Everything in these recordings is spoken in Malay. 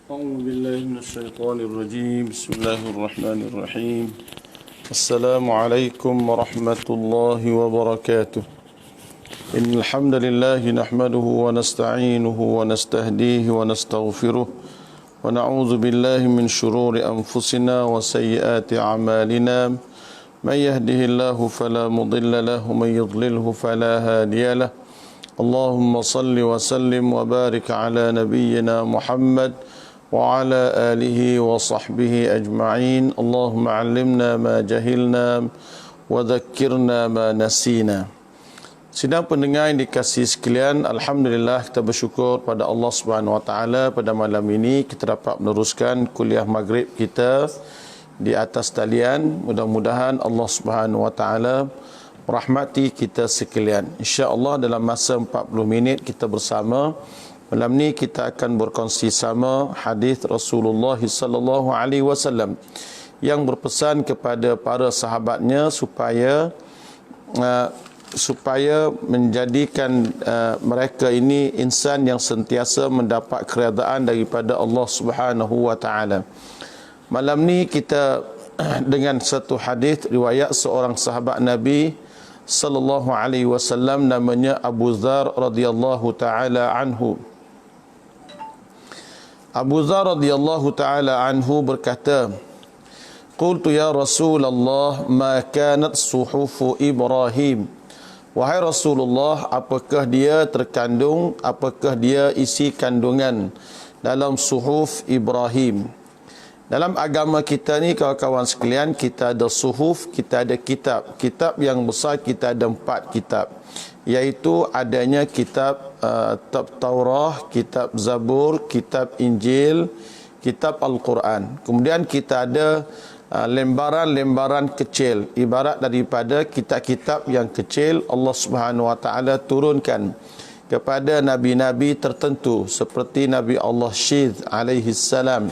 أعوذ بالله من الشيطان الرجيم. بسم الله الرحمن الرحيم. السلام عليكم ورحمة الله وبركاته. إن الحمد لله نحمده ونستعينه ونستهديه ونستغفره ونعوذ بالله من شرور أنفسنا وسيئات أعمالنا. من يهده الله فلا مضل له ومن يضلله فلا هادي له. اللهم صل وسلم وبارك على نبينا محمد وعلى آله وصحبه أجمعين. اللهم علمنا ما جهلنا وذكرنا ما نسينا. Sidang pendengar yang dikasihi sekalian, alhamdulillah kita bersyukur pada Allah Subhanahu wa taala pada malam ini kita dapat meneruskan kuliah maghrib kita di atas talian. Mudah-mudahan Allah Subhanahu wa taala merahmati kita sekalian. Insya-Allah dalam masa 40 minit kita bersama. Malam ni kita akan berkongsi sama hadis Rasulullah sallallahu alaihi wasallam yang berpesan kepada para sahabatnya supaya menjadikan mereka ini insan yang sentiasa mendapat keredaan daripada Allah Subhanahu wa taala. Malam ni kita dengan satu hadis riwayat seorang sahabat Nabi sallallahu alaihi wasallam namanya Abu Dzar radhiyallahu taala anhu. Abu Dzar radhiyallahu taala anhu berkata, "Qultu ya Rasulullah, ma kanat suhufu Ibrahim?" Wahai Rasulullah, apakah dia isi kandungan dalam suhuf Ibrahim? Dalam agama kita ni kawan-kawan sekalian, kita ada suhuf, kita ada kitab. Kitab yang besar kita ada 4 kitab, iaitu adanya kitab Taurah, kitab Zabur, kitab Injil, kitab Al-Quran. Kemudian kita ada lembaran-lembaran kecil, ibarat daripada kitab-kitab yang kecil Allah Subhanahu wa taala turunkan kepada nabi-nabi tertentu seperti Nabi Allah Syith alaihi salam,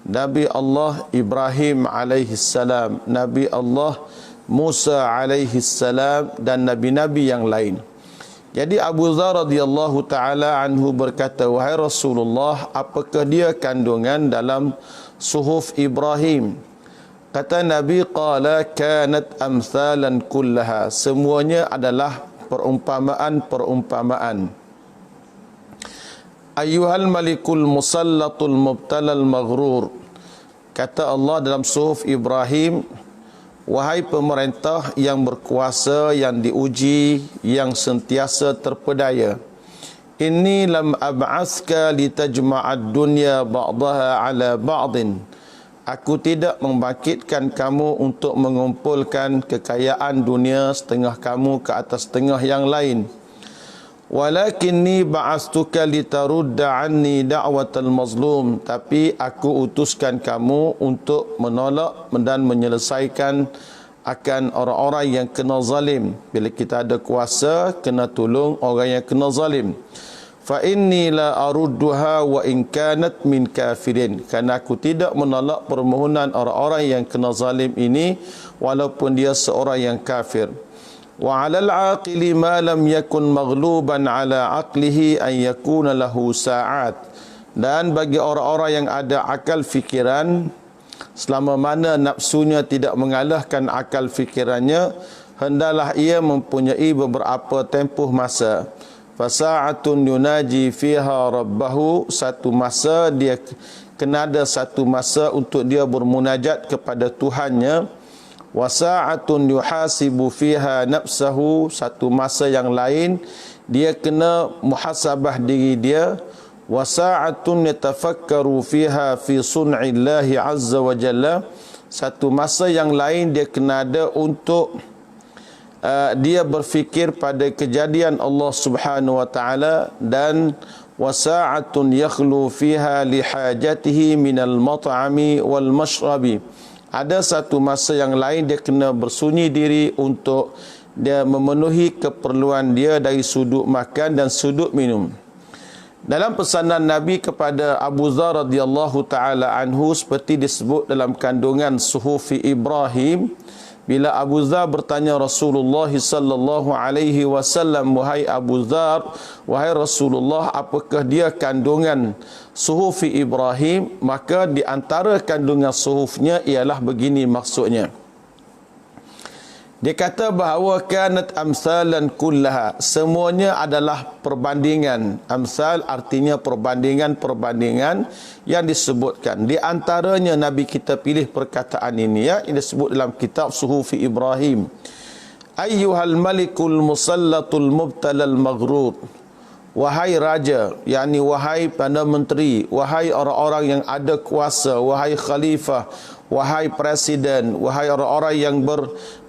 Nabi Allah Ibrahim alaihi salam, Nabi Allah Musa alaihi salam dan nabi-nabi yang lain. Jadi Abu Dzar radhiyallahu taala anhu berkata, "Wahai Rasulullah, apakah dia kandungan dalam suhuf Ibrahim?" Kata Nabi, qala kanat amsalan kullaha, semuanya adalah perumpamaan-perumpamaan. Ayyuhal malikul musallatul mubtalal maghrur, kata Allah dalam suhuf Ibrahim, wahai pemerintah yang berkuasa, yang diuji, yang sentiasa terpedaya. Inni lam ab'aska litajma'ad dunya ba'daha ala ba'din. Aku tidak membangkitkan kamu untuk mengumpulkan kekayaan dunia setengah kamu ke atas setengah yang lain. Walakinni ba'astuka litarudda anni da'watal mazlum. Tapi aku utuskan kamu untuk menolak dan menyelesaikan akan orang-orang yang kena zalim. Bila kita ada kuasa, kena tolong orang yang kena zalim. Fa inni la arudduha wa in kanat min kafirin. Karena aku tidak menolak permohonan orang-orang yang kena zalim ini walaupun dia seorang yang kafir. Wa 'alal 'aqili ma lam yakun maghluban 'ala 'aqlihi an yakuna lahu sa'at. Dan bagi orang-orang yang ada akal fikiran, selama mana nafsunya tidak mengalahkan akal fikirannya, hendaklah ia mempunyai beberapa tempoh masa. Fasa'atun yunaji fiha rabbahu, satu masa dia kena ada satu masa untuk dia bermunajat kepada Tuhannya. Wasa'atun yuhasibu fiha nafsahu, satu masa yang lain dia kena muhasabah diri dia. Wasa'atun yatafakkaru fiha fi sun'illahi azza wa jalla, satu masa yang lain dia kena ada untuk dia berfikir pada kejadian Allah Subhanahu wa taala. Dan wasa'atun yakhlu fiha lihajatihi minal mat'ami wal mashrabi, ada satu masa yang lain dia kena bersunyi diri untuk dia memenuhi keperluan dia dari sudut makan dan sudut minum. Dalam pesanan Nabi kepada Abu Dzar radhiyallahu taala anhu seperti disebut dalam kandungan suhufi Ibrahim, Bila Abu Dzar bertanya Rasulullah sallallahu alaihi wasallam, wahai Abu Dzar, wahai Rasulullah, apakah dia kandungan suhuf Ibrahim? Maka di antara kandungan suhufnya ialah begini maksudnya. Dia kata bahawa kanat amsalan kullaha, semuanya adalah perbandingan. Amsal artinya perbandingan yang disebutkan. Di antaranya Nabi kita pilih perkataan ini, ya, yang disebut dalam kitab Suhufi Ibrahim. Ayyuhal malikul musallatul mubtalal maghrur. Wahai raja, yakni wahai Perdana Menteri, wahai orang-orang yang ada kuasa, wahai khalifah, wahai presiden, wahai orang-orang yang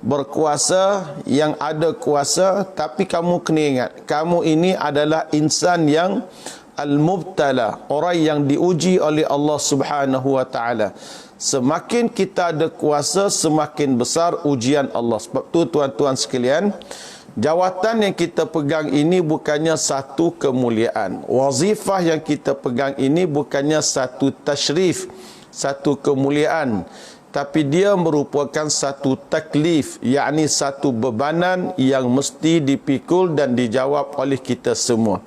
berkuasa, yang ada kuasa, tapi kamu kena ingat, kamu ini adalah insan yang al-mubtala, orang yang diuji oleh Allah Subhanahu wa taala. Semakin kita ada kuasa, semakin besar ujian Allah. Sebab tu tuan-tuan sekalian, jawatan yang kita pegang ini bukannya satu kemuliaan. Wazifah yang kita pegang ini bukannya satu tasyrif, satu kemuliaan, tapi dia merupakan satu taklif, yakni satu bebanan yang mesti dipikul dan dijawab oleh kita semua.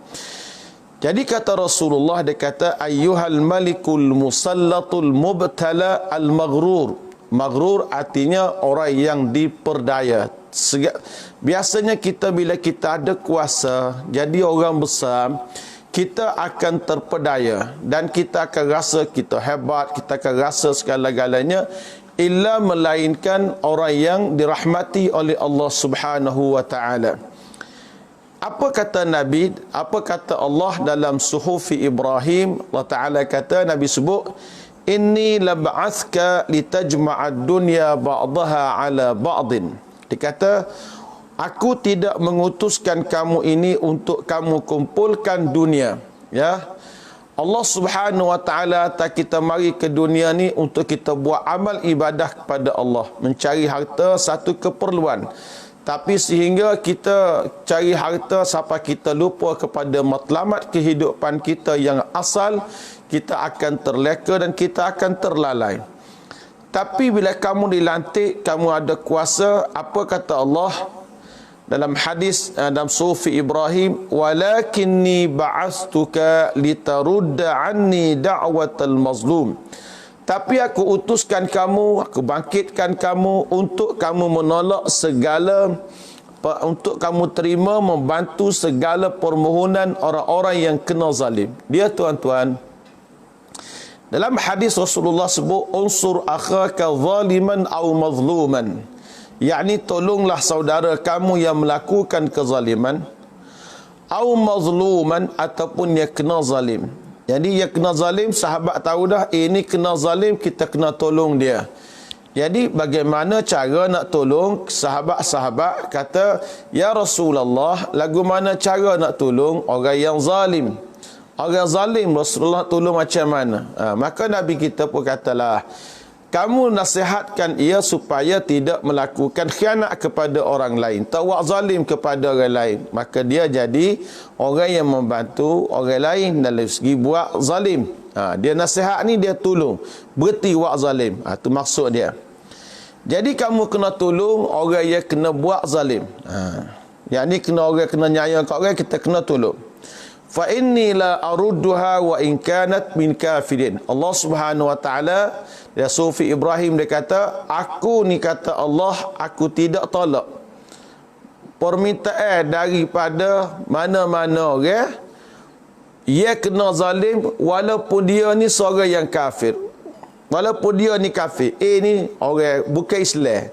Jadi kata Rasulullah, dia kata ayyuhal malikul musallatul mubtala al maghrur. Maghrur artinya orang yang diperdaya. Biasanya kita bila kita ada kuasa, jadi orang besar, kita akan terpedaya dan kita akan rasa kita hebat, kita akan rasa segala-galanya, illa melainkan orang yang dirahmati oleh Allah Subhanahu wa taala. Apa kata Nabi, apa kata Allah dalam Suhufi Ibrahim? Allah Taala kata, Nabi sebut, inni lab'athka litajma'ad dunya ba'daha ala ba'din. Dia kata, aku tidak mengutuskan kamu ini untuk kamu kumpulkan dunia, ya. Allah Subhanahu wa taala tak kita mari ke dunia ni untuk kita buat amal ibadah kepada Allah, mencari harta satu keperluan. Tapi sehingga kita cari harta sampai kita lupa kepada matlamat kehidupan kita yang asal, kita akan terleka dan kita akan terlalai. Tapi bila kamu dilantik, kamu ada kuasa, apa kata Allah dalam hadis dalam Sufi Ibrahim, walakinni ba'astuka litarudda anni da'watal mazlum. Tapi aku utuskan kamu, aku bangkitkan kamu untuk kamu menolak segala, untuk kamu terima, membantu segala permohonan orang-orang yang kena zalim. Dia tuan-tuan, dalam hadis Rasulullah sebut, unsur akhaka zaliman au mazluman. Yakni tolonglah saudara kamu yang melakukan kezaliman, au mazluman, ataupun dia kena zalim. Jadi dia kena zalim, sahabat tahu dah, ini kena zalim, kita kena tolong dia. Jadi bagaimana cara nak tolong? Sahabat-sahabat kata, ya Rasulullah, lagu mana cara nak tolong orang yang zalim? Orang zalim Rasulullah tolong macam mana? Maka Nabi kita pun katalah, kamu nasihatkan ia supaya tidak melakukan khianat kepada orang lain, tak buat zalim kepada orang lain. Maka dia jadi orang yang membantu orang lain dalam segi buat zalim. Dia nasihat ni dia tolong, berhenti buat zalim. Itu maksud dia. Jadi kamu kena tolong orang yang kena buat zalim. Yang ni kena orang kena nyayang kat orang, kita kena tolong. Fa inni la arudduha wa in kanat min kafirin. Allah Subhanahu wa taala, dia Sufi Ibrahim dia kata, aku ni kata Allah, aku tidak tolak permintaan daripada mana-mana orang ia kena zalim walaupun dia ni seorang yang kafir. Walaupun dia ni kafir, ni orang bukan Islam,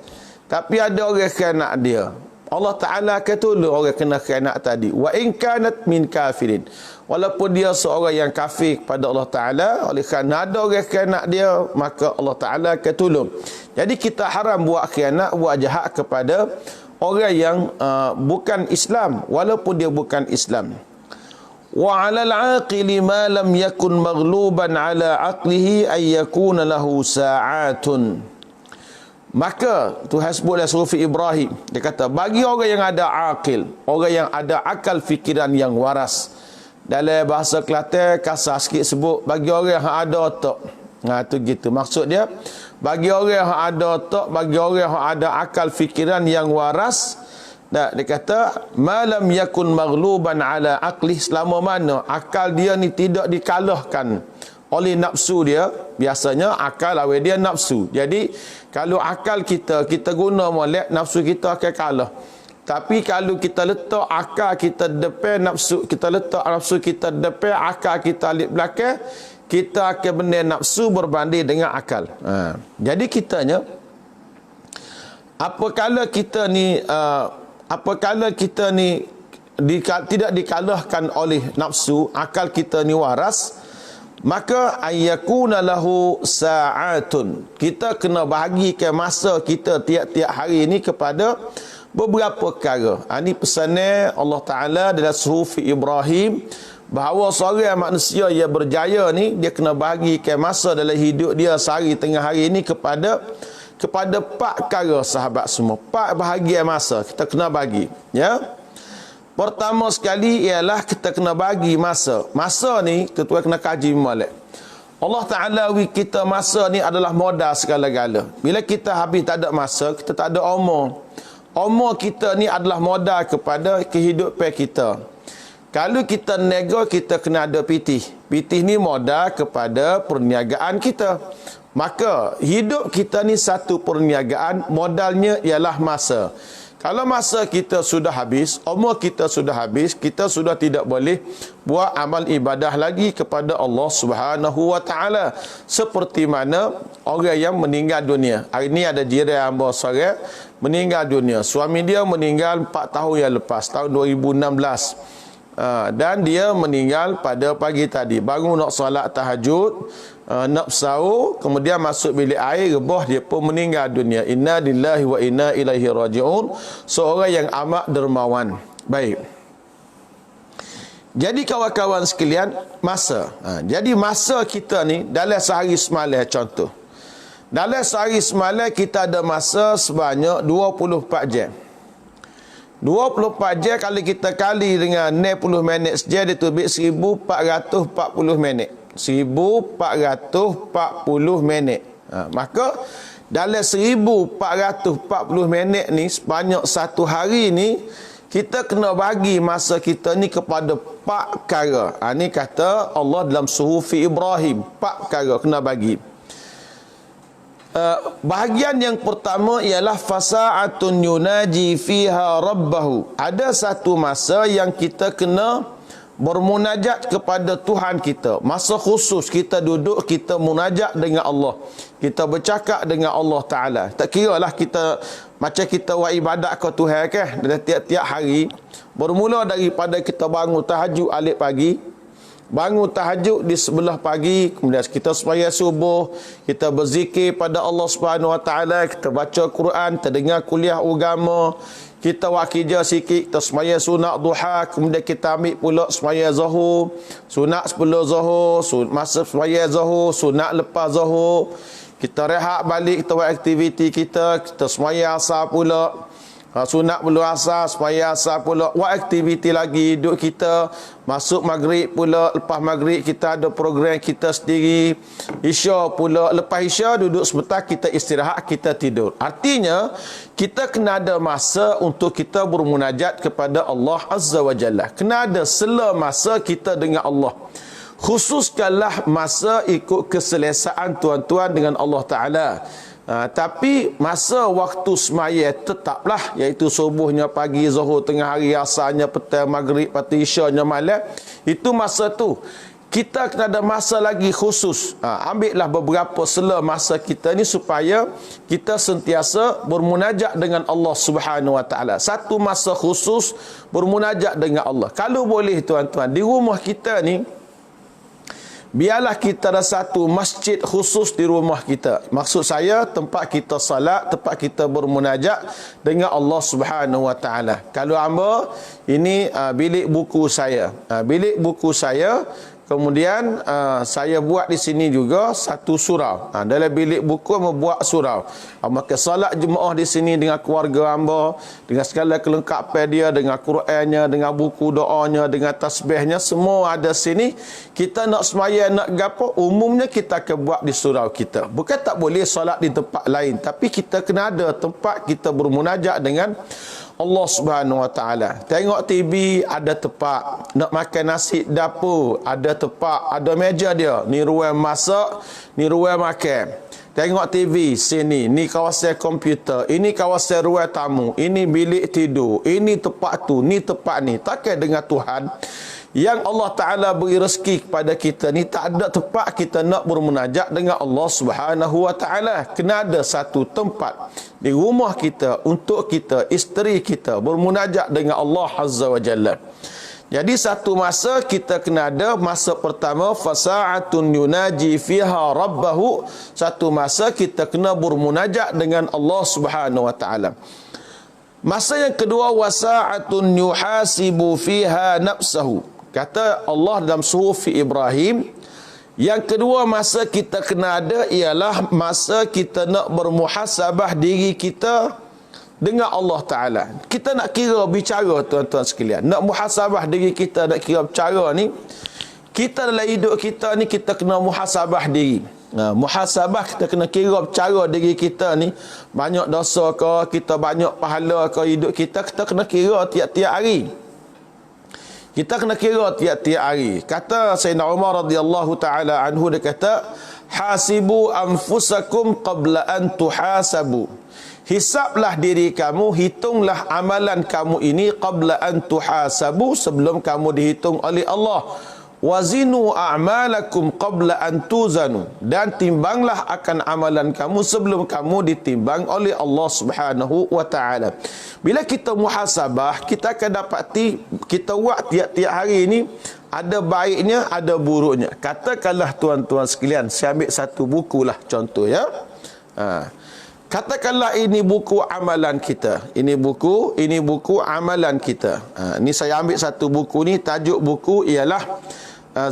tapi ada orang khianat dia, Allah Ta'ala akan tolong orang kena khianat tadi. Wa in kanat min kafirin. Walaupun dia seorang yang kafir kepada Allah Ta'ala, oleh kerana ada orang khianat dia, maka Allah Ta'ala akan tolong. Jadi kita haram buat khianat, buat jahat kepada orang yang bukan Islam, walaupun dia bukan Islam. Wa 'alal 'aqili ma lam yakun maghluban 'ala 'aqlihi ay yakuna lahu sa'atun. Maka Tuhan sebut dalam Sufi Ibrahim, dia kata bagi orang yang ada akil, orang yang ada akal fikiran yang waras. Dalam bahasa Kelantan kasar sikit sebut bagi orang yang ada otak. Tu gitu maksud dia. bagi orang yang ada otak, bagi orang yang ada akal fikiran yang waras. Nah, dia kata malam yakun maghluban ala aqli, selama mana akal dia ni tidak dikalahkan oleh nafsu dia. Biasanya akal awal dia nafsu. Jadi kalau akal kita guna molek, nafsu kita akan kalah. Tapi kalau kita letak akal kita depan nafsu, kita letak nafsu kita depan akal kita alik belakang, kita akan benar nafsu berbanding dengan akal. Jadi kitanya apabila kita ni tidak dikalahkan oleh nafsu, akal kita ni waras, maka ayyakuna lahu sa'atun, kita kena bahagikan masa kita tiap-tiap hari ni kepada beberapa perkara. Ini pesanan Allah Ta'ala dalam suhuf Ibrahim, bahawa seorang manusia yang berjaya ni, dia kena bahagikan masa dalam hidup dia sehari tengah hari ni kepada 4 perkara, sahabat semua. 4 bahagian masa kita kena bagi, ya. Pertama sekali ialah kita kena bagi masa. Masa ni tuan-tuan kena kaji molek. Allah Ta'ala kita masa ni adalah modal segala-gala. Bila kita habis tak ada masa, kita tak ada umur. Umur kita ni adalah modal kepada kehidupan kita. Kalau kita nego, kita kena ada pitih. Pitih ni modal kepada perniagaan kita. Maka hidup kita ni satu perniagaan, modalnya ialah masa. Kalau masa kita sudah habis, umur kita sudah habis, kita sudah tidak boleh buat amal ibadah lagi kepada Allah Subhanahu wa Ta'ala. Seperti mana orang yang meninggal dunia. Hari ini ada jiran hamba seorang meninggal dunia. Suami dia meninggal 4 tahun yang lepas, tahun 2016. Dan dia meninggal pada pagi tadi. Bangun nak solat tahajud, nak sahur, kemudian masuk bilik air, rebah, dia pun meninggal dunia. Inna lillahi wa inna ilaihi raji'un. Seorang yang amat dermawan. Baik. Jadi kawan-kawan sekalian, masa. Jadi masa kita ni dalam sehari semalam, contoh. Dalam sehari semalam kita ada masa sebanyak 24 jam. 24 jam kalau kita kali dengan 60 minit sejam, dia terbit 1440 minit. 1440 minit. Maka dalam 1440 minit ni, sebanyak satu hari ni, kita kena bagi masa kita ni kepada 4 perkara. Ni kata Allah dalam suhuf Ibrahim, 4 perkara kena bagi. Bahagian yang pertama ialah fasa'atun yunaji fiha rabbahu. Ada satu masa yang kita kena bermunajat kepada Tuhan kita. Masa khusus kita duduk, kita munajat dengan Allah. Kita bercakap dengan Allah Ta'ala. Tak kira lah kita macam kita buat ibadat ke Tuhan ke, dalam tiap-tiap hari. Bermula daripada kita bangun tahajud alik pagi, bangun tahajud di sebelah pagi, kemudian kita sembahyang subuh, kita berzikir pada Allah Subhanahu Wa Taala, kita baca Quran, kita dengar kuliah agama, kita buat kerja sikit, kita sembahyang sunat duha, kemudian kita ambil pula sembahyang zuhur, sunat sebelum zuhur, masa sembahyang zuhur, sunat lepas zuhur, kita rehat balik, kita buat aktiviti kita sembahyang asar pula. Sunat belum asar, sembahyang asar pula, buat aktiviti lagi hidup kita. Masuk maghrib pula, lepas maghrib kita ada program kita sendiri. Isya pula, lepas isya duduk sebentar, kita istirahat, kita tidur. Artinya kita kena ada masa untuk kita bermunajat kepada Allah Azza wa Jalla. Kena ada sela masa kita dengan Allah. Khususkanlah masa ikut keselesaan tuan-tuan dengan Allah Ta'ala. Tapi masa waktu semaya tetaplah, iaitu subuhnya, pagi, zuhur, tengah hari, asarnya, petang, maghrib, pati, isyanya, malam. Itu masa tu. Kita kena ada masa lagi khusus. Ambillah beberapa sela masa kita ni supaya kita sentiasa bermunajat dengan Allah Subhanahu Wa Taala. Satu masa khusus bermunajat dengan Allah. Kalau boleh tuan-tuan, di rumah kita ni, biarlah kita ada satu masjid khusus di rumah kita. Maksud saya tempat kita salat, tempat kita bermunajat dengan Allah Subhanahu Wa Taala. Kalau hamba ini bilik buku saya. Bilik buku saya Kemudian saya buat di sini juga satu surau. Dalam bilik buku membuat surau. Maka salat jemaah di sini dengan keluarga hamba, dengan segala kelengkapan dia, dengan Qurannya, dengan buku doanya, dengan tasbihnya, semua ada sini. Kita nak sembahyang, nak gapo, umumnya kita akan buat di surau kita. Bukan tak boleh salat di tempat lain, tapi kita kena ada tempat kita bermunajat dengan Allah Subhanahu Wa Taala. Tengok TV ada tempat, nak makan nasi dapur ada tempat, ada meja dia. Ni ruang masak, ni ruang makan. Tengok TV sini, ni kawasan komputer, ini kawasan ruang tamu, ini bilik tidur, ini tempat tu, ni tempat ni. Takkan dengan Tuhan yang Allah Ta'ala beri rezeki kepada kita ni, tak ada tempat kita nak bermunajat dengan Allah Subhanahu Wa Ta'ala. Kena ada satu tempat di rumah kita untuk kita, isteri kita bermunajat dengan Allah Azza wa Jalla. Jadi satu masa kita kena ada, masa pertama fasa'atun yunaji fiha rabbahu, satu masa kita kena bermunajat dengan Allah Subhanahu Wa Ta'ala. Masa yang kedua wasa'atun yuhasibu fiha nafsahu. Kata Allah dalam suhuf Ibrahim, yang kedua masa kita kena ada ialah masa kita nak bermuhasabah diri kita dengan Allah Ta'ala. Kita nak kira bicara, tuan-tuan sekalian. Nak muhasabah diri kita, nak kira bicara ni, kita dalam hidup kita ni kita kena muhasabah diri. Muhasabah, kita kena kira bicara diri kita ni, banyak dosa ke, kita banyak pahala ke hidup kita, kita kena kira tiap-tiap hari. Kita kena kira tiap-tiap hari. Kata Sayyidina Umar radhiyallahu taala anhu, dia kata, hasibu anfusakum qabla an tuhasabu. Hisablah diri kamu, hitunglah amalan kamu ini qabla an tuhasabu, sebelum kamu dihitung oleh Allah. Wazinu a'malakum qabla an tuzanu, dan timbanglah akan amalan kamu sebelum kamu ditimbang oleh Allah Subhanahu wa taala. Bila kita muhasabah, kita akan dapati kita buat tiap-tiap hari ini ada baiknya, ada buruknya. Katakanlah tuan-tuan sekalian, saya ambil satu buku lah contoh ya. Katakanlah ini buku amalan kita. Ini buku amalan kita. Ini saya ambil satu buku ni, tajuk buku ialah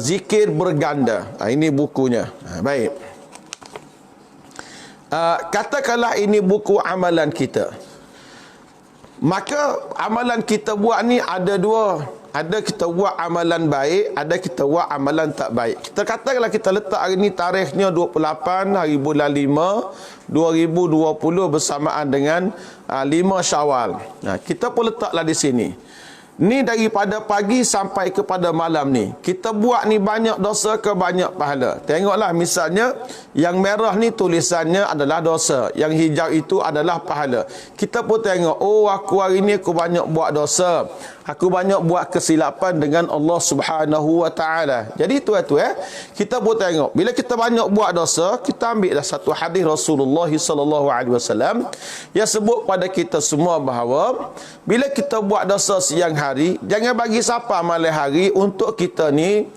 Zikir Berganda. Ini bukunya. Baik. Katakanlah ini buku amalan kita. Maka amalan kita buat ni ada dua. Ada kita buat amalan baik, ada kita buat amalan tak baik. Kita katakanlah kita letak hari ni tarikhnya 28 hari bulan 5 2020 bersamaan dengan 5 Syawal. Kita pun letaklah di sini. Ni daripada pagi sampai kepada malam ni, kita buat ni banyak dosa ke banyak pahala? Tengoklah misalnya, yang merah ni tulisannya adalah dosa, yang hijau itu adalah pahala. Kita pun tengok, oh aku hari ni aku banyak buat dosa, aku banyak buat kesilapan dengan Allah Subhanahu wa taala. Jadi tuan-tuan, kita pun tengok, bila kita banyak buat dosa, kita ambillah satu hadis Rasulullah sallallahu alaihi wasallam yang sebut pada kita semua bahawa bila kita buat dosa siang hari, jangan bagi siapa malam hari untuk kita ni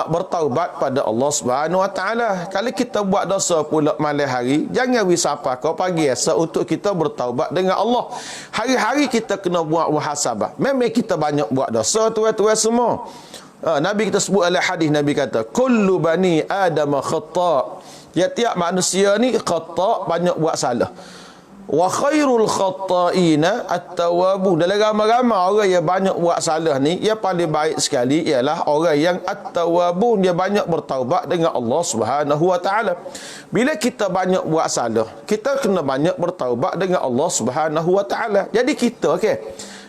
bertaubat pada Allah Subhanahu wa taala. Kalau kita buat dosa pula malam hari, jangan wisapa kau pagi esok untuk kita bertaubat dengan Allah. Hari-hari kita kena buat muhasabah. Memang kita banyak buat dosa tuan-tuan semua. Nabi kita sebut dalam hadis, Nabi kata, kullu bani Adam khata'. Tiap-tiap manusia ni khata', banyak buat salah. Wa khairul khata'ina at-tawwabun. Dalam ramai-ramai orang yang banyak buat salah ni, yang paling baik sekali ialah orang yang at-tawwabun, dia banyak bertaubat dengan Allah Subhanahu wa taala. Bila kita banyak buat salah, kita kena banyak bertaubat dengan Allah Subhanahu wa taala. Jadi kita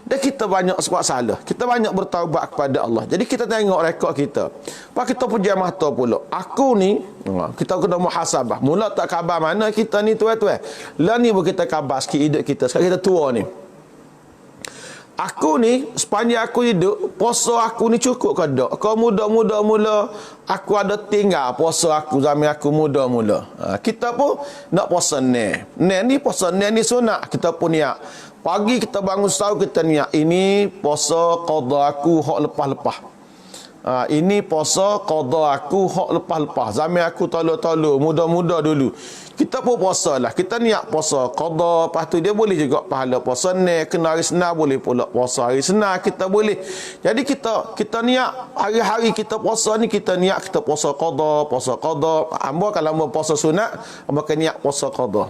dan kita banyak buat salah, kita banyak bertaubat kepada Allah. Jadi kita tengok rekod kita. Pak kita pejam mata pula. Aku ni, kita kena muhasabah. Mula tak khabar mana kita ni tuan-tuan. Lah ni pun kita khabar sikit hidup kita. Sekarang kita tua ni. Aku ni, sepanjang aku hidup, puasa aku ni cukup ke tak? Kau muda-muda mula, aku ada tinggal puasa aku zaman aku muda mula. Kita pun nak puasa ni. Ni puasa ni sunat. Kita pun niat. Pagi kita bangun sahur, kita niat, ini puasa qada aku hak lepas-lepas. Ini puasa qada aku hak lepas-lepas. Zaman aku tolong-tolong, muda-muda dulu. Kita pun puasa lah. Kita niat puasa qada, lepas tu dia boleh juga pahala puasa ni, kena hari Senin boleh pula puasa hari Senin kita boleh. Jadi kita niat hari-hari kita puasa ni, kita niat kita puasa qada, puasa qada. Hamba kalau hamba puasa sunat, hamba kena niat puasa qada.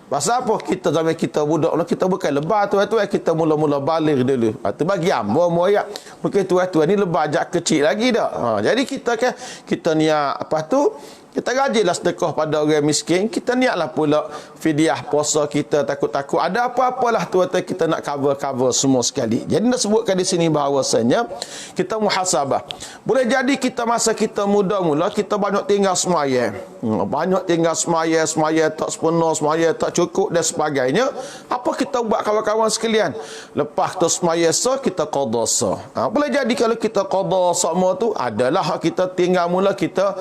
Pasal apa? Kita zaman kita budak lah, kita bukan lebar tu kita mula-mula balik dulu. Tu bagi hamba moyak. Mungkin tu ni lebar ajak kecil lagi dah. Jadi kita niat apa tu? Kita gajilah sedekah pada orang miskin. Kita niatlah pula fidyah puasa kita, takut-takut ada apa-apalah tuan-tuan kita nak cover semua sekali. Jadi nak sebutkan di sini bahawasanya kita muhasabah. Boleh jadi kita masa kita muda mula kita banyak tinggal semaya. Banyak tinggal semaya tak sepenuh, semaya tak cukup dan sebagainya. Apa kita buat kawan-kawan sekalian? Lepas tu semaya kita qada sah. Boleh jadi kalau kita qada semua tu adalah kita tinggal mula kita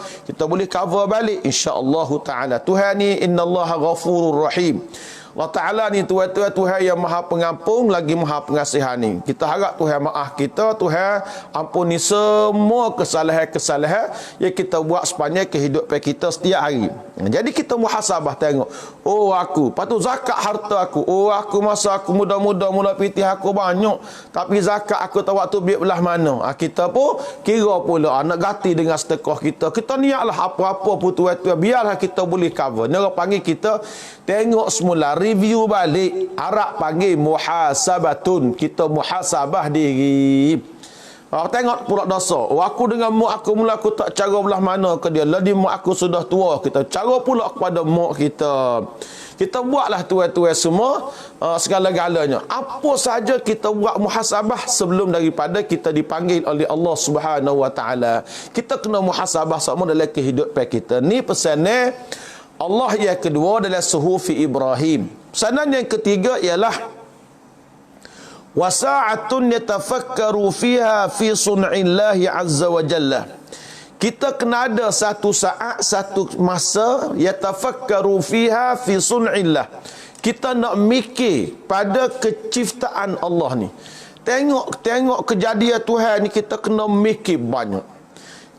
boleh cover balik insya-Allah taala. Tuhan ni innallaha ghafurur rahim. Allah Ta'ala ni Tuhan yang maha pengampun lagi maha pengasihan ni. Kita harap Tuhan maaf kita, Tuhan ampuni semua kesalahan-kesalahan yang kita buat sepanjang kehidupan kita setiap hari. Jadi kita muhasabah tengok, oh aku, lepas tu zakat harta aku, oh aku masa aku muda-muda mula pitih aku banyak, tapi zakat aku tahu waktu biar belah mana. Kita pun kira pula nak ganti dengan sedekah kita. Kita niatlah apa-apa pun Tuhan, biarlah kita boleh cover. Ni orang panggil kita tengok semula, review balik. Arab panggil muhasabatun. Kita muhasabah diri. Tengok pula dosa. Aku dengan mak aku mula aku tak cara belah mana ke dia. Lagi mak aku sudah tua. Kita cara pula kepada mak kita. Kita buatlah tuan-tuan semua segala-galanya. Apa saja kita buat muhasabah sebelum daripada kita dipanggil oleh Allah Subhanahu Wa Taala. Kita kena muhasabah semua dalam kehidupan kita. Ni pesannya Allah yang kedua adalah suhufi Ibrahim. Pesanan yang ketiga ialah wasa'atun yatafakkaru fiha fi sun'illahi azza wa jalla. Kita kena ada satu saat, satu masa yatafakkaru fiha fi sun'illah. Kita nak mikir pada keciptaan Allah ni. Tengok kejadian Tuhan ni, kita kena mikir banyak.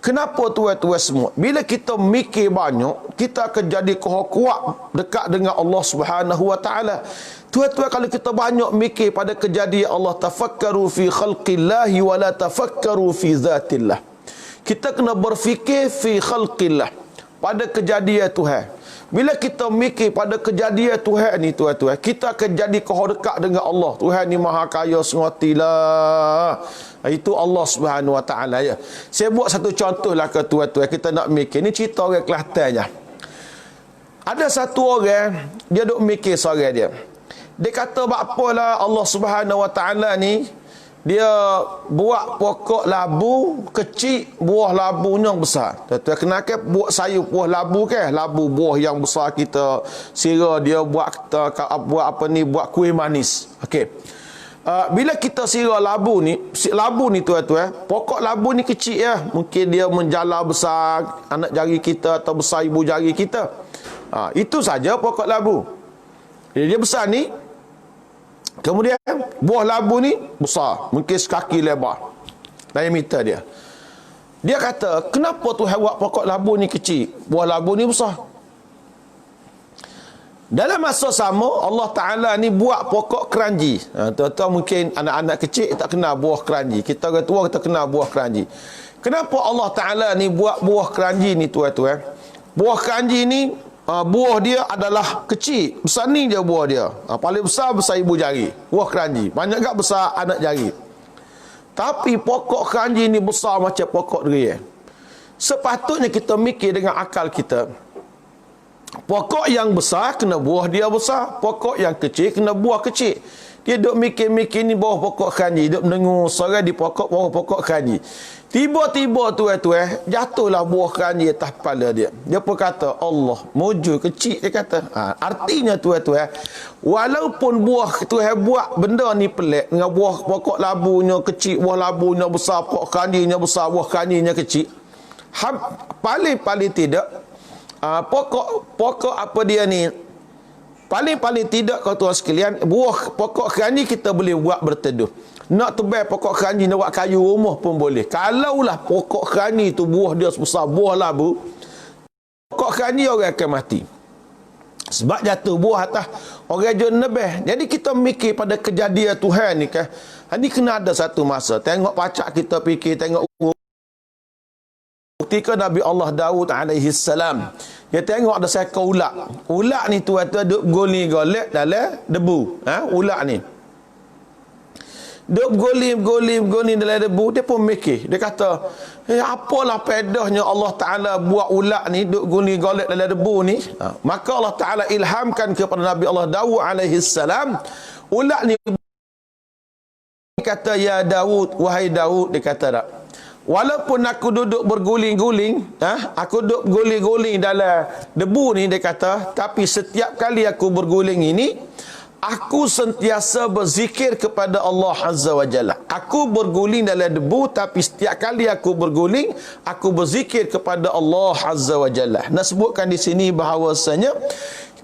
Kenapa tuan-tuan semua? Bila kita mikir banyak, kita akan jadi kuat dekat dengan Allah Subhanahu Wa Taala. Tuan-tuan, kalau kita banyak mikir pada kejadian Allah, tafakkaru fi khalqillahi wa la tafakkaru fi zatillah. Kita kena berfikir fi khalqillah, pada kejadian Tuhan. Bila kita mikir pada kejadian Tuhan ni tuan-tuan, kita akan jadi dekat dengan Allah. Tuhan ni maha kaya sengotilah. Itu Allah Subhanahu Wa Taala ya. Saya buat satu contoh lah ke tuan-tuan, kita nak mikir. Ni cerita orang Kelantan je. Ada satu orang, dia duk mikir seorang dia. Dia kata bapalah Allah Subhanahu Wa Taala ni, dia buat pokok labu kecil, buah labunya besar. Tuan-tuan kenal ke buat sayur buah labu ke? Labu buah yang besar kita sira dia buat buat kuih manis. Okey. Bila kita sira labu ni tuan-tuan, pokok labu ni kecil ya. Mungkin dia menjala besar anak jari kita atau besar ibu jari kita. Itu saja pokok labu. Dia besar ni. Kemudian buah labu ni besar, mungkin sekaki lebar, diameter dia. Dia kata, kenapa Tuhan buat pokok labu ni kecil, buah labu ni besar? Dalam masa sama, Allah Ta'ala ni buat pokok keranji. Tuan-tuan mungkin anak-anak kecil tak kenal buah keranji. Kita orang tua kita kenal buah keranji. Kenapa Allah Ta'ala ni buat buah keranji ni tuan-tuan? Buah keranji ni, buah dia adalah kecil. Besar ni je buah dia. Paling besar ibu jari. Buah keranji. Banyak tak besar anak jari. Tapi pokok keranji ni besar macam pokok durian. Sepatutnya kita mikir dengan akal kita. Pokok yang besar kena buah dia besar. Pokok yang kecil kena buah kecil. Dia duk mikir-mikir ni bawah pokok keranji. Duk mendengar suara di bawah pokok keranji. Tiba-tiba tuan-tuan, jatuhlah buah keranji atas kepala dia. Dia pun kata, Allah, mujur kecil, dia kata. Artinya tuan-tuan, walaupun buah Tuhan buat benda ni pelik, dengan buah pokok labunya kecil, buah labunya besar, pokok keranjinya besar, buah keranjinya kecil, paling-paling tidak, pokok apa dia ni, paling-paling tidak kau tuan sekalian, buah pokok keranji kita boleh buat berteduh. Nak tebal pokok keranji nak buat kayu rumah pun boleh. Kalaulah pokok keranji tu buah dia sebesar buah labu, pokok keranji orang akan mati. Sebab jatuh buah atas orang jun lebih. Jadi kita mikir pada kejadian Tuhan ni kan. Ini kena ada satu masa. Tengok pacak kita fikir, tengok ketika Nabi Allah Daud alaihi salam. Dia tengok ada seekor ulat. Ulat ni tuan-tuan duk golek dalam debu. Ulat ni. Duk golim dalam debu, dia pun mikir. Dia kata, apalah pedahnya Allah Ta'ala buat ulat ni duk golek dalam debu ni. Maka Allah Ta'ala ilhamkan kepada Nabi Allah Daud alaihi salam. Ulat ni kata, ya Daud, wahai Daud, dia kata tak, walaupun aku duduk berguling-guling, aku duduk guling-guling dalam debu ni, dia kata, tapi setiap kali aku berguling ini, aku sentiasa berzikir kepada Allah Azza wa Jalla. Aku berguling dalam debu, tapi setiap kali aku berguling, aku berzikir kepada Allah Azza wa Jalla. Nak sebutkan di sini bahawasanya,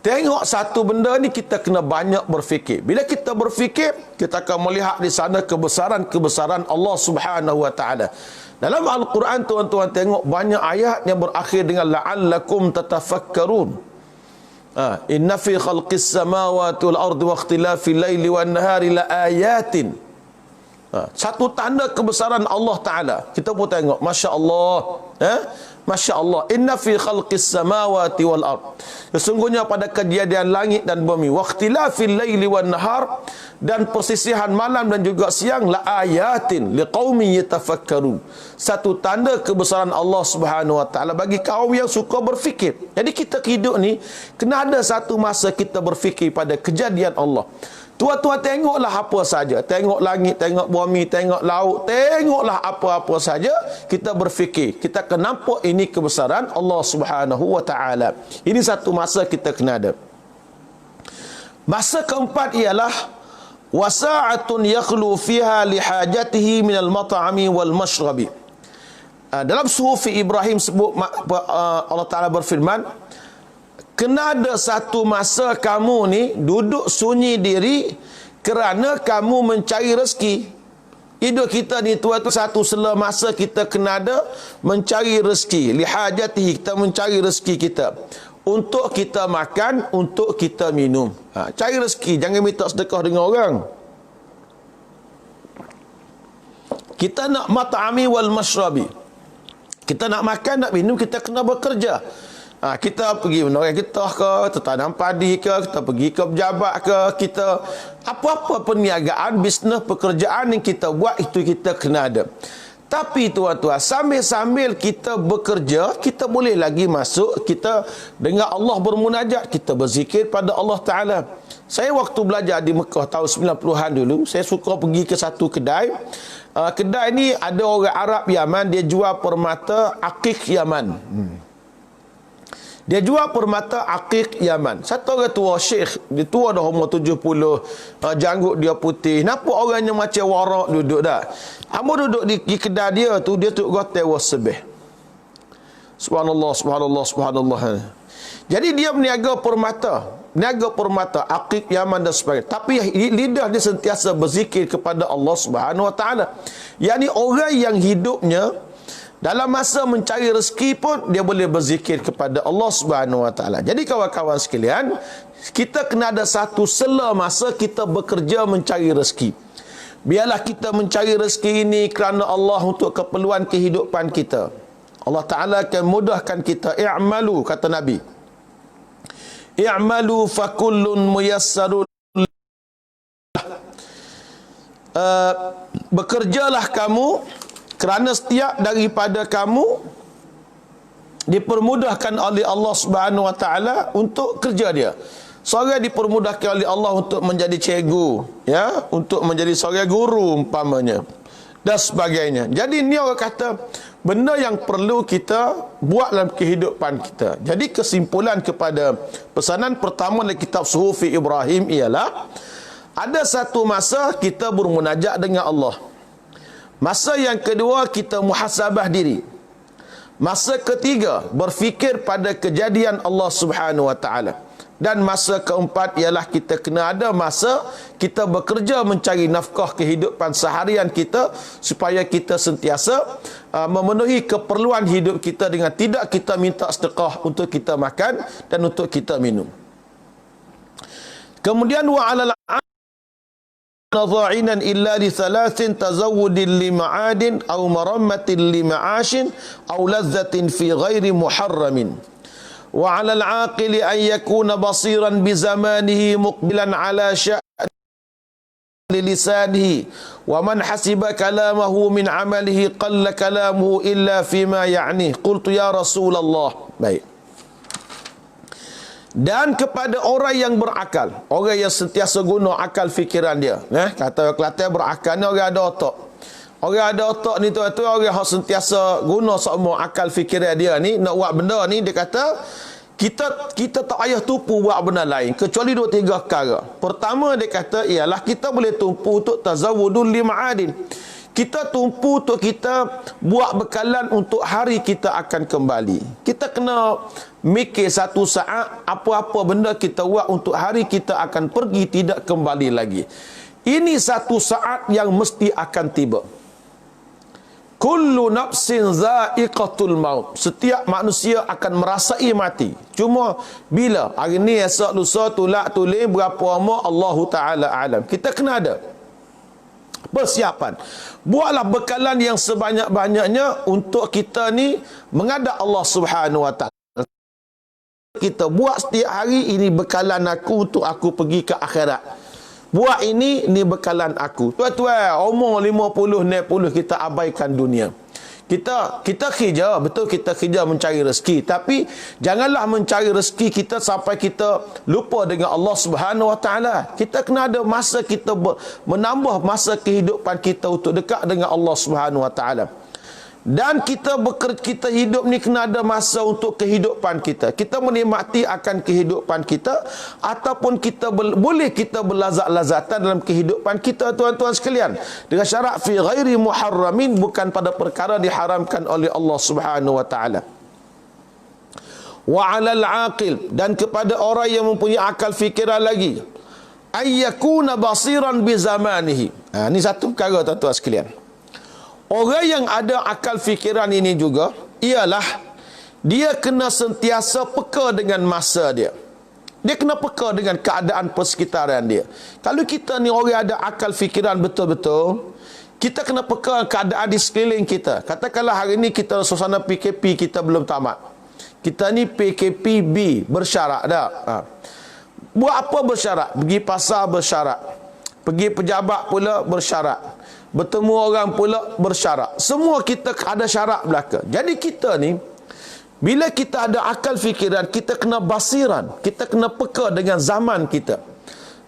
tengok satu benda ni kita kena banyak berfikir. Bila kita berfikir, kita akan melihat di sana kebesaran Allah Subhanahu wa taala. Dalam Al-Quran tuan-tuan tengok banyak ayat yang berakhir dengan la'allakum tatafakkarun. Inna fi khalqis samawati wal ardi wa ikhtilafil laili wan nahari la ayatin. Satu tanda kebesaran Allah Taala. Kita pun tengok, masya-Allah, masya-Allah, inna fi khalqis samawati wal ard. Sesungguhnya pada kejadian langit dan bumi, wa ikhtilafil laili wan nahar, dan persisihan malam dan juga siang, la ayatin liqaumin yatafakkarun. Satu tanda kebesaran Allah Subhanahu wa taala bagi kaum yang suka berfikir. Jadi kita hidup ni kena ada satu masa kita berfikir pada kejadian Allah. Tuan-tuan tengoklah apa saja, tengok langit, tengok bumi, tengok laut, tengoklah apa-apa saja, kita berfikir, kita akan nampak ini kebesaran Allah Subhanahu wa taala. Ini satu masa kita kena ada. Masa keempat ialah wasa'atun yakhlu fiha lihajatihi minal mat'ami wal mashrabi. Dalam suhufi Ibrahim sebut Allah Taala berfirman, kena ada satu masa kamu ni duduk sunyi diri kerana kamu mencari rezeki. Hidup kita ni tuan-tuan satu sela masa kita kena ada mencari rezeki. Lihajatihi, kita mencari rezeki kita. Untuk kita makan, untuk kita minum. Cari rezeki, jangan minta sedekah dengan orang. Kita nak mat'ami wal mashrabi. Kita nak makan, nak minum, kita kena bekerja. Kita pergi menolong kita ke, kita tanam padi ke, kita pergi ke pejabat ke, kita apa-apa perniagaan, bisnes, pekerjaan yang kita buat, itu kita kena ada. Tapi tuan-tuan, sambil-sambil kita bekerja, kita boleh lagi masuk, kita dengar Allah bermunajat, kita berzikir pada Allah Ta'ala. Saya waktu belajar di Mekah tahun 90-an dulu, saya suka pergi ke satu kedai. Kedai ni ada orang Arab Yaman, dia jual permata akik Yaman. Dia jual permata akik Yaman. Satu orang tua, syekh, dia tua dah umur 70, janggut dia putih. Nampak orangnya macam warak duduk dah. Amo duduk di kedai dia tu, dia tu gotai wasbih. Subhanallah, subhanallah, subhanallah. Jadi dia meniaga permata akik Yaman dan sebagainya. Tapi lidah dia sentiasa berzikir kepada Allah Subhanahu wa taala. Yani orang yang hidupnya dalam masa mencari rezeki pun dia boleh berzikir kepada Allah Subhanahu wa taala. Jadi kawan-kawan sekalian, kita kena ada satu sela masa kita bekerja mencari rezeki. Biarlah kita mencari rezeki ini kerana Allah untuk keperluan kehidupan kita. Allah Taala akan mudahkan kita. I'malu, kata Nabi. I'malu fakullun muyassarun. Bekerjalah kamu kerana setiap daripada kamu dipermudahkan oleh Allah Subhanahu wa taala untuk kerja dia. Seorang dipermudahkan oleh Allah untuk menjadi cikgu, ya, untuk menjadi seorang guru umpamanya dan sebagainya. Jadi ni orang kata benda yang perlu kita buat dalam kehidupan kita. Jadi kesimpulan kepada pesanan pertama dari kitab Suhufi Ibrahim ialah ada satu masa kita bermunajat dengan Allah. Masa yang kedua kita muhasabah diri. Masa ketiga berfikir pada kejadian Allah Subhanahu wa taala. Dan masa keempat ialah kita kena ada masa kita bekerja mencari nafkah kehidupan seharian kita supaya kita sentiasa memenuhi keperluan hidup kita dengan tidak kita minta sedekah untuk kita makan dan untuk kita minum. Kemudian wa 'alal nadha'inan illa li thalathin tazawwudin li ma'adin aw marammatin li ma'ashin aw ladzatin fi ghairi muharramin. Wa 'alal 'aqili an yakuna basiran bi zamanihi muqbilan 'ala sya'ni lisanihi wa man hasiba kalamahu min 'amalihi qalla kalamuhu illa fima ya'ni. Qultu ya Rasulullah. Baik. Dan kepada orang yang berakal, orang yang sentiasa guna akal fikiran dia, kata Kelantan berakal ni orang ada otak. Orang ada otak ni tu orang yang sentiasa guna semua akal fikiran dia ni nak buat benda ni. Dia kata kita tak payah tumpu buat benda lain kecuali 2-3 perkara. Pertama dia kata ialah kita boleh tumpu untuk tazawwudul lima'adin. Kita tumpu untuk kita buat bekalan untuk hari kita akan kembali. Kita kena mikir satu saat apa-apa benda kita buat untuk hari kita akan pergi tidak kembali lagi. Ini satu saat yang mesti akan tiba. Kullu nafsin za'iqatul maut. Setiap manusia akan merasai mati. Cuma bila? Hari ni, esok, lusa, tulak, tulis, berapa lama, Allahu Ta'ala alam. Kita kena ada persiapan. Buatlah bekalan yang sebanyak-banyaknya untuk kita ni menghadap Allah Subhanahu Wa Ta'ala. Kita buat setiap hari, ini bekalan aku untuk aku pergi ke akhirat. Buat ini bekalan aku. Tuan-tuan, umur 50, 60 kita abaikan dunia. Kita kerja, betul kita kerja mencari rezeki, tapi janganlah mencari rezeki kita sampai kita lupa dengan Allah Subhanahu Wa Ta'ala. Kita kena ada masa kita menambah masa kehidupan kita untuk dekat dengan Allah Subhanahu Wa Ta'ala. Dan kita hidup ni kena ada masa untuk kehidupan kita. Kita menikmati akan kehidupan kita, ataupun boleh kita berlazat-lazatan dalam kehidupan kita, tuan-tuan sekalian, dengan syarat fi ghairi muharramin, bukan pada perkara diharamkan oleh Allah Subhanahu Wa Ta'ala. Wa 'alal 'aqil, dan kepada orang yang mempunyai akal fikiran lagi, ayyakuna basiran bi zamanihi. Ini satu perkara, tuan-tuan sekalian. Orang yang ada akal fikiran ini juga ialah dia kena sentiasa peka dengan masa dia. Dia kena peka dengan keadaan persekitaran dia. Kalau kita ni orang ada akal fikiran betul-betul, kita kena peka keadaan di sekeliling kita. Katakanlah hari ni kita suasana PKP kita belum tamat. Kita ni PKPB bersyarat dah. Buat apa bersyarat? Pergi pasar bersyarat. Pergi pejabat pula bersyarat. Bertemu orang pula bersyarat. Semua kita ada syarat belaka. Jadi kita ni, bila kita ada akal fikiran, kita kena basiran. Kita kena peka dengan zaman kita.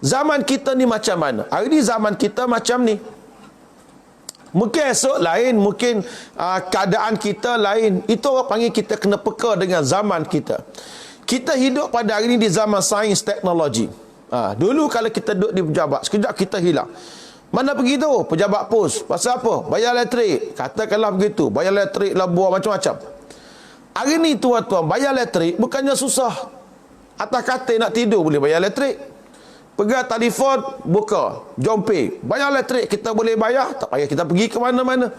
Zaman kita ni macam mana? Hari ni zaman kita macam ni. Mungkin esok lain, mungkin keadaan kita lain. Itu orang panggil kita kena peka dengan zaman kita. Kita hidup pada hari ni di zaman sains teknologi. Dulu kalau kita duduk di pejabat, sekejap kita hilang. Mana pergi tu? Pejabat pos. Pasal apa? Bayar elektrik. Katakanlah begitu. Bayar elektrik lah, buah macam-macam. Hari ni tuan-tuan, bayar elektrik bukannya susah. Atas katil nak tidur boleh bayar elektrik. Pegang telefon, buka. Jom pay. Bayar elektrik kita boleh bayar. Tak payah kita pergi ke mana-mana.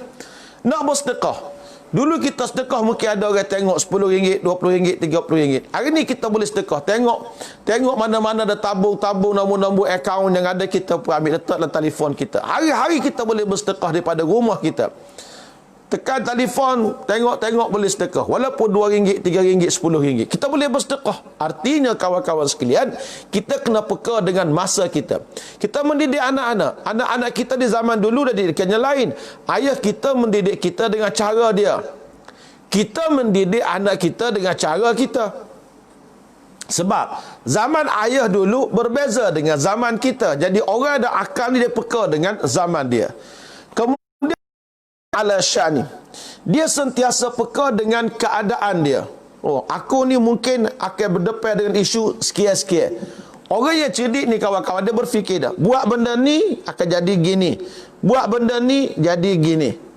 Nak bersedekah. Dulu kita sedekah mungkin ada orang tengok RM10, RM20, RM30. Hari ni kita boleh sedekah. Tengok mana-mana ada tabung-tabung, nombor-nombor akaun yang ada, kita pun ambil letak dalam telefon kita. Hari-hari kita boleh bersedekah daripada rumah kita. Tekan telefon, tengok boleh sedekah. Walaupun RM2, RM3, RM10. Kita boleh bersedekah. Artinya kawan-kawan sekalian, kita kena peka dengan masa kita. Kita mendidik anak-anak. Anak-anak kita di zaman dulu dah didikannya lain. Ayah kita mendidik kita dengan cara dia. Kita mendidik anak kita dengan cara kita. Sebab zaman ayah dulu berbeza dengan zaman kita. Jadi orang ada akal ni, dia peka dengan zaman dia. Ala syani, dia sentiasa peka dengan keadaan dia. Aku ni mungkin akan berdepan dengan isu sekian-sekian. Orang yang cerdik ni kawan-kawan, dia berfikir dah, buat benda ni akan jadi gini, buat benda ni jadi gini.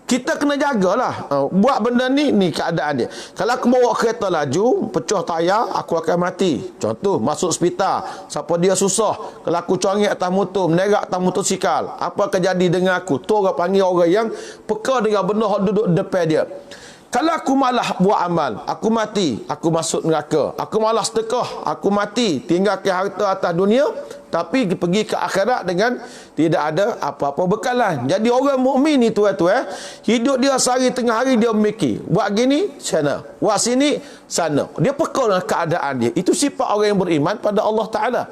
Kita kena jagalah. Buat benda ni keadaan dia. Kalau aku bawa kereta laju, pecah tayar, aku akan mati. Contoh, masuk hospital. Siapa dia susah. Kalau aku congek atas motor, menerak atas motosikal, apa akan jadi dengan aku? Tu orang panggil orang yang peka dengan benda yang duduk depan dia. Kalau aku malas buat amal, aku mati, aku masuk neraka. Aku malas sedekah, aku mati, tinggalkan harta atas dunia, tapi pergi ke akhirat dengan tidak ada apa-apa bekalan. Jadi orang mukmin ni tuan-tuan, hidup dia sehari tengah hari dia memikir, buat gini sana, buat sini sana. Dia peka dengan keadaan dia. Itu sifat orang yang beriman pada Allah Taala.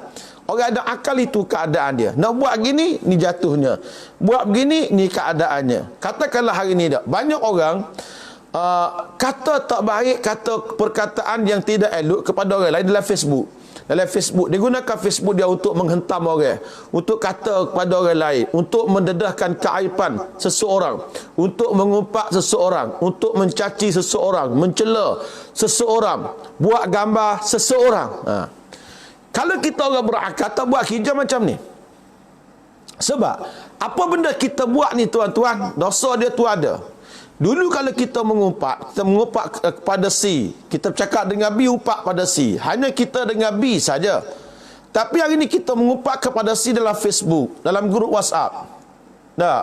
Orang ada akal itu keadaan dia. Nak buat gini, ni jatuhnya. Buat begini, ni keadaannya. Katakanlah hari ni dah, banyak orang kata tak baik, kata perkataan yang tidak elok kepada orang lain dalam Facebook. Dalam Facebook, dia gunakan Facebook dia untuk menghentam orang, untuk kata kepada orang lain, untuk mendedahkan keaiban seseorang, untuk mengumpat seseorang, untuk mencaci seseorang, mencela seseorang, buat gambar seseorang. Kalau kita orang berakal, tak buat kerja macam ni. Sebab apa benda kita buat ni tuan-tuan, dosa dia tu ada. Dulu kalau kita mengumpat kepada si, kita bercakap dengan B, umpat pada si. Hanya kita dengan B saja. Tapi hari ni kita mengumpat kepada si dalam Facebook, dalam grup WhatsApp. Tak?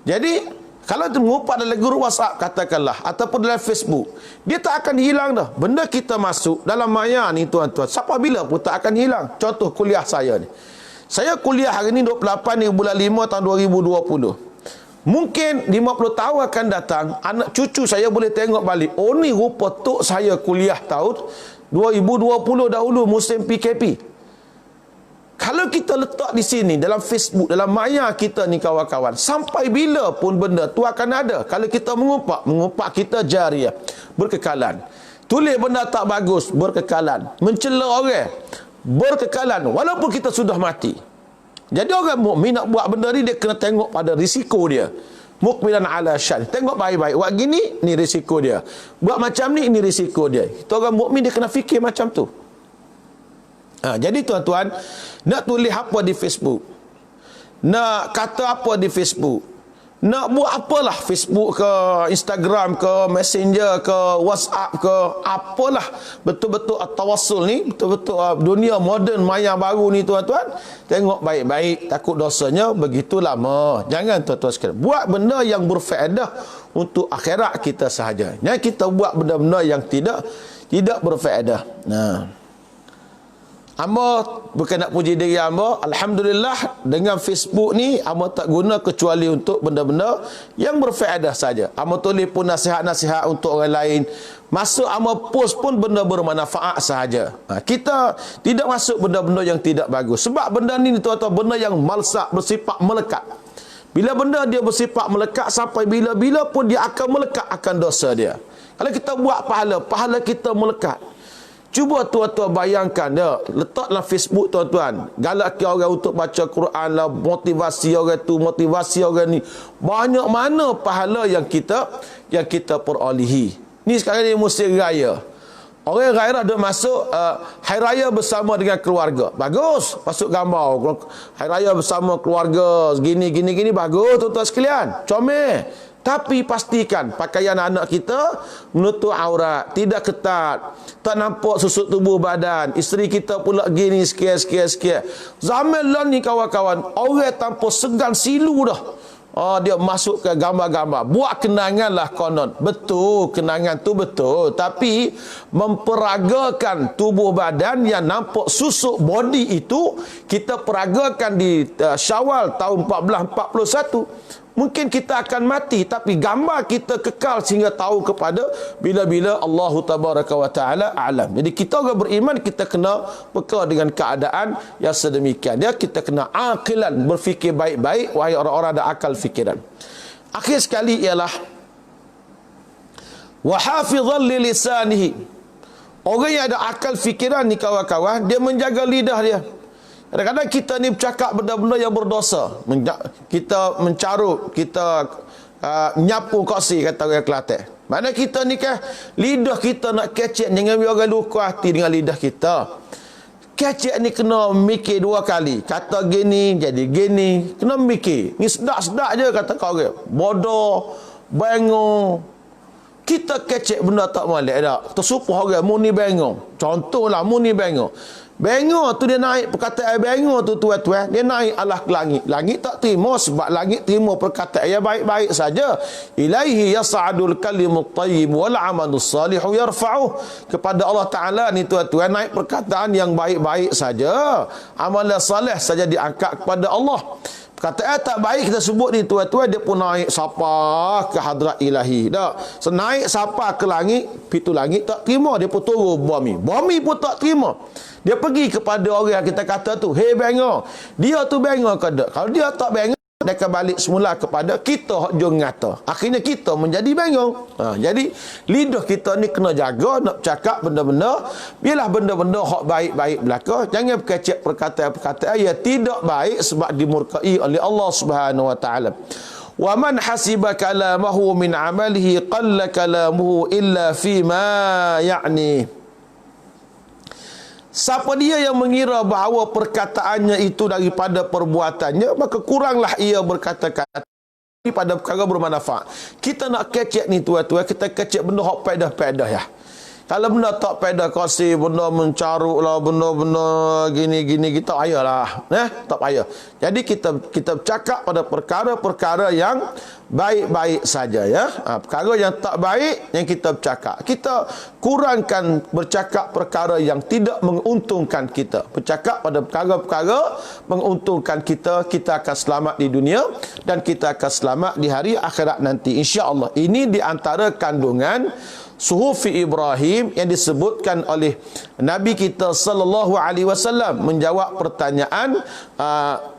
Jadi, kalau mengumpat dalam grup WhatsApp, katakanlah, ataupun dalam Facebook, dia tak akan hilang dah. Benda kita masuk dalam maya ni tuan-tuan, siapa bila pun tak akan hilang. Contoh kuliah saya ni. Saya kuliah hari ni 28 ni bulan 5 tahun 2020. Mungkin 50 tahun akan datang, anak cucu saya boleh tengok balik, oh ni rupa tok saya kuliah tahun 2020 dahulu musim PKP. Kalau kita letak di sini dalam Facebook, dalam maya kita ni kawan-kawan, sampai bila pun benda tu akan ada. Kalau kita mengumpat kita jariah, berkekalan. Tulis benda tak bagus, berkekalan. Mencela orang, berkekalan walaupun kita sudah mati. Jadi orang mukmin nak buat benda ni, dia kena tengok pada risiko dia. Mukminan ala syad. Tengok baik-baik. Buat gini, ni risiko dia. Buat macam ni, ini risiko dia. Kita orang mukmin, dia kena fikir macam tu. Jadi tuan-tuan, nak tulis apa di Facebook, nak kata apa di Facebook, nak buat apalah, Facebook ke, Instagram ke, Messenger ke, WhatsApp ke, apalah, betul-betul tawassul ni, betul-betul dunia moden maya baru ni tuan-tuan, tengok baik-baik, takut dosanya begitu lama. Jangan tuan-tuan sekalian, buat benda yang berfaedah untuk akhirat kita sahaja. Jangan kita buat benda-benda yang tidak berfaedah. Amba bukan nak puji diri amba, alhamdulillah dengan Facebook ni amba tak guna kecuali untuk benda-benda yang berfaedah saja. Amba tulis pun nasihat-nasihat untuk orang lain. Masuk amba post pun benda bermanfaat sahaja. Kita tidak masuk benda-benda yang tidak bagus. Sebab benda ni tuan-tuan, benda yang malsak, bersifat melekat. Bila benda dia bersifat melekat, sampai bila-bila pun dia akan melekat akan dosa dia. Kalau kita buat pahala kita melekat. Cuba tuan-tuan bayangkan dia, letak dalam Facebook tuan-tuan, galakkan orang untuk baca Quran lah, motivasi orang tu, motivasi orang ni. Banyak mana pahala yang kita perolehi. Ni sekarang ni musim raya. Orang raya dah masuk hari raya bersama dengan keluarga. Bagus, masuk gambar. Hari raya bersama keluarga, gini, bagus tuan-tuan sekalian. Comel. Tapi pastikan pakaian anak kita menutup aurat, tidak ketat, tak nampak susut tubuh badan. Isteri kita pula gini sikit. Zaman lah ni kawan-kawan, orang tanpa segan silu dah. Dia masuk ke gambar-gambar. Buat kenangan lah konon. Betul, kenangan tu betul. Tapi memperagakan tubuh badan yang nampak susuk body itu, kita peragakan di Syawal tahun 1441. Mungkin kita akan mati, tapi gambar kita kekal sehingga tahu kepada bila-bila Allah Tabaraka wa Ta'ala alam. Jadi kita orang beriman, kita kena peka dengan keadaan yang sedemikian. Kita kena aqilan, berfikir baik-baik, wahai orang-orang ada akal fikiran. Akhir sekali ialah wa hafizan li lisanihi. Orang yang ada akal fikiran ni kawan-kawan, dia menjaga lidah dia. Kadang-kadang kita ni bercakap benda-benda yang berdosa. Kita mencarut, kita nyapu koksi, kata orang Kelantan. Mana kita ni kan, lidah kita nak kecek, jangan biar orang luka hati dengan lidah kita. Kecek ni kena mikir dua kali. Kata gini, jadi gini. Kena mikir. Ni sedak-sedak je kata kau orang. Bodoh, bengong. Kita kecek benda tak molek dak. Tersupuh orang, mu ni bengong. Contohlah, mu ni bengong. Bengar tu dia naik perkataan bengar tu tuan-tuan, dia naik alah ke langit. Langit tak terima sebab langit terima perkataan yang baik-baik saja. Ilaihi yas'adul kalimut thayyib wal 'amalus salihu yarfa'uh. Kepada Allah Taala ni tuan-tuan naik perkataan yang baik-baik saja. Amalan soleh saja diangkat kepada Allah. Perkataan tak baik kita sebut ni tuan-tuan, dia pun naik sapa ke hadrat ilahi. Dak. So, naik sapa ke langit, pintu langit tak terima, dia pun turun bumi. Bumi pun tak terima. Dia pergi kepada orang yang kita kata tu, "Hey bengar." Dia tu bengar ke tak? Kalau dia tak bengar, dia akan balik semula kepada kita hak jong ngata. Akhirnya kita menjadi bengar. Jadi lidah kita ni kena jaga nak bercakap benda-benda, biarlah benda-benda hak baik-baik belaka. Jangan berkecek perkataan-perkataan yang tidak baik sebab dimurkai oleh Allah Subhanahu wa taala. Wa man hasiba kalamahu min amalihi qalla kalamuhu illa fi ma ya'ni. Siapa dia yang mengira bahawa perkataannya itu daripada perbuatannya, maka kuranglah ia berkata-kata pada perkara bermanfaat. Kita nak kecek ni tuan-tuan, kita kecek benda hak pedah-pedah ya. Kalau benda tak pedah kasih, benda mencaruk lah, benda-benda gini-gini, kita payahlah. Tak payah. Jadi kita bercakap pada perkara-perkara yang baik-baik saja ya. Perkara yang tak baik yang kita bercakap. Kita kurangkan bercakap perkara yang tidak menguntungkan kita. Bercakap pada perkara-perkara menguntungkan kita, kita akan selamat di dunia dan kita akan selamat di hari akhirat nanti insya-Allah. Ini di antara kandungan Suhufi Ibrahim yang disebutkan oleh Nabi kita sallallahu alaihi wasallam menjawab pertanyaan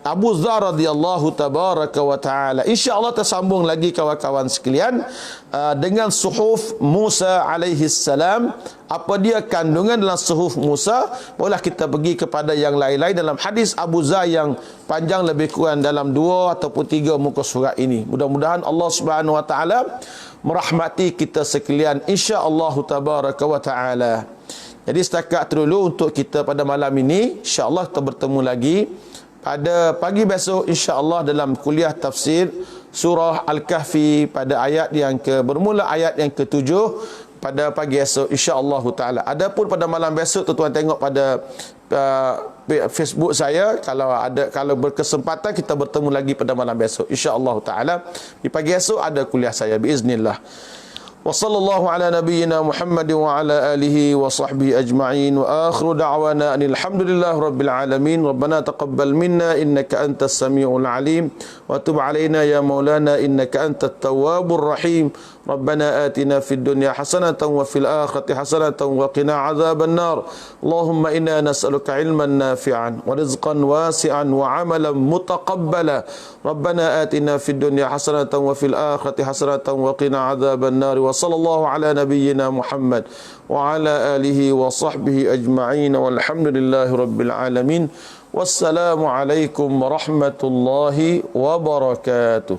Abu Dzar radhiyallahu tabaraka wa taala. Insya-Allah tersambung lagi kawan-kawan sekalian dengan suhuf Musa alaihi salam. Apa dia kandungan dalam suhuf Musa? Bolehlah kita pergi kepada yang lain-lain dalam hadis Abu Dzar yang panjang lebih kurang dalam 2 ataupun 3 muka surat ini. Mudah-mudahan Allah Subhanahu wa taala merahmati kita sekalian insya-Allah tabaraka wa taala. Jadi setakat itu dulu untuk kita pada malam ini. Insya-Allah kita bertemu lagi pada pagi besok insya-Allah dalam kuliah tafsir surah Al-Kahfi pada ayat yang bermula ayat yang ke-7 pada pagi esok insya-Allah taala. Adapun pada malam besok tuan-tuan tengok pada Facebook saya, kalau berkesempatan kita bertemu lagi pada malam besok insya-Allah taala. Di pagi esok ada kuliah saya biiznillah. Wa sallallahu ala nabiyyina Muhammad wa ala alihi wa sahbihi ajma'in wa akhiru da'wana alhamdulillahi rabbil alamin. Rabbana taqabbal minna innaka antas samiul alim wa tub alaina ya maulana innaka antat tawwabur rahim. ربنا آتنا في الدنيا حسنة وفي الآخرة حسنة وقنا عذاب النار. اللهم إنا نسألك علما نافعا ورزقا واسعا وعملا متقبلا. ربنا آتنا في الدنيا حسنة وفي الآخرة حسنة وقنا عذاب النار. وصلى الله على نبينا محمد وعلى آله وصحبه أجمعين والحمد لله رب العالمين. والسلام عليكم ورحمة الله وبركاته.